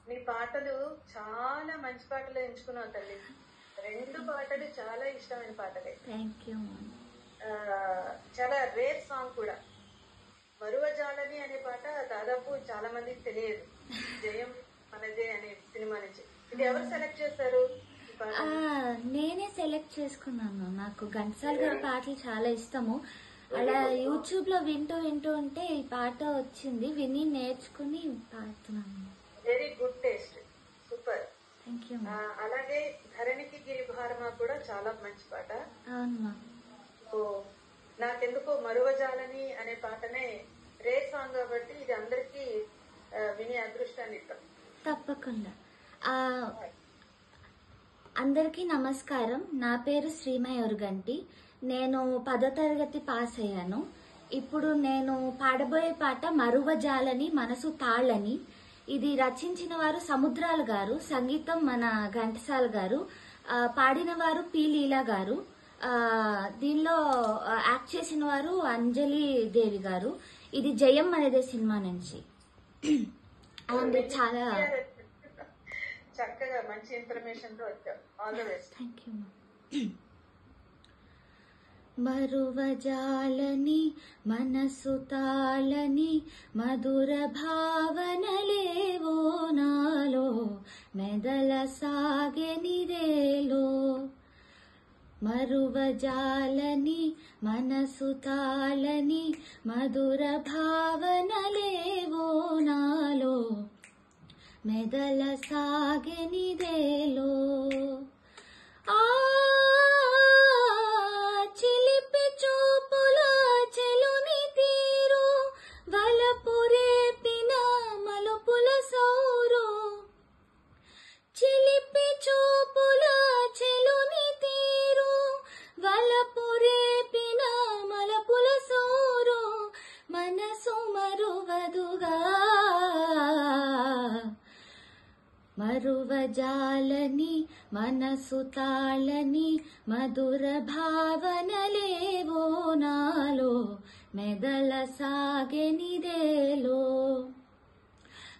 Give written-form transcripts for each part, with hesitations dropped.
నీ పాటలు చాలా మంచి పాటలు ఎంచుకున్నావు తల్లి. 2 పాటలు చాలా ఇష్టమైన పాటలే. Thank you. చాలా రేర్ సాంగ్ కూడా. మరువజాలని అనే పాట దాదాపు చాలా మందికి తెలియదు. జయం మనదే అనే సినిమా నుంచి. ఇది ఎవరు సెలెక్ట్ చేశారు? నేనే సెలెక్ట్ చేసుకున్నాను. నాకు ఘంటసాల గారి పాటలు చాలా ఇష్టము. అలా యూట్యూబ్ లో వింటూ ఉంటే ఈ పాట వచ్చింది. విని నేర్చుకుని పాడుతున్నాను. Very good taste, super. Thank you. అలాగే ధరణికి గిరిభారమా కూడా చాలా మంచి పాట. అవును. నాకెందుకో మరువజాలని అనే పాటనే రే సాంగ్ కాబట్టి ఇది అందరికి వినే అదృష్టాన్ని ఇస్తాం. తప్పకుండా. అందరికీ నమస్కారం. నా పేరు శ్రీమయి ఒరుగంటి. నేను 10వ తరగతి పాస్ అయ్యాను. ఇప్పుడు నేను పాడబోయే పాట మరువజాలని మనసు తాళని. ఇది రచించిన వారు సముద్రాల గారు, సంగీతం మన ఘంటసాల గారు, పాడిన వారు పి లీలా గారు. దీనిలో యాక్ట్ చేసిన వారు అంజలి దేవి గారు. ఇది జయం అనేదే సినిమా నుంచి. అండ్ చాలా చక్కగా మంచి ఇన్ఫర్మేషన్ తో వచ్చావు. All the best. Thank you. మరువజాలని మనసు తాళని మధుర భావనలేవో నాలో మెదల సాగెనిదేలో. మరువజాలని మనసు తాళని మధుర భావనలేవో నాలో మెదల సాగెనిదేలో. చిలిపి చూపుల చెలుని తీరు వలపు రేపిన మలుపుల సౌరు. చిలిపి చూపుల చెలుని తీరు వలపు రేపిన మలపుల సౌరు. మనసు మరువదుగా మరువజాలని మనసు తాళని మధుర భావనలేవో నాలో మెదల సాగెనిదేలో.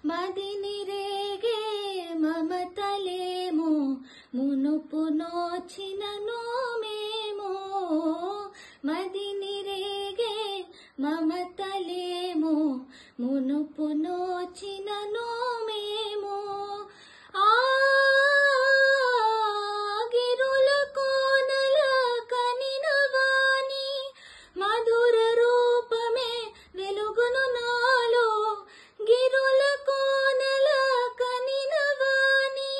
మదిని రేగే మమతలేమో మునుపు నోచిన నోమేమో. మదిని రేగే మమతలేమో మునుపు నోచిన నోమేమో. గిరుల కోనల కనిన వాణి మధుర రూపమే వెలుగును నాలో. గిరుల కోనల కనిన వాణి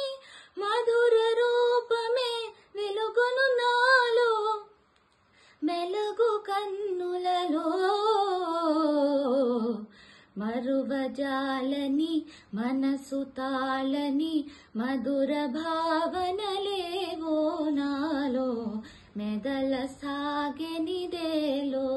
మధుర రూపమే వెలుగును నాలో. మెలుగు కన్నులలో మరువజాలని మనసు తాళని మధుర భావనలేవో నాలో మెదల సాగెనిదేలో.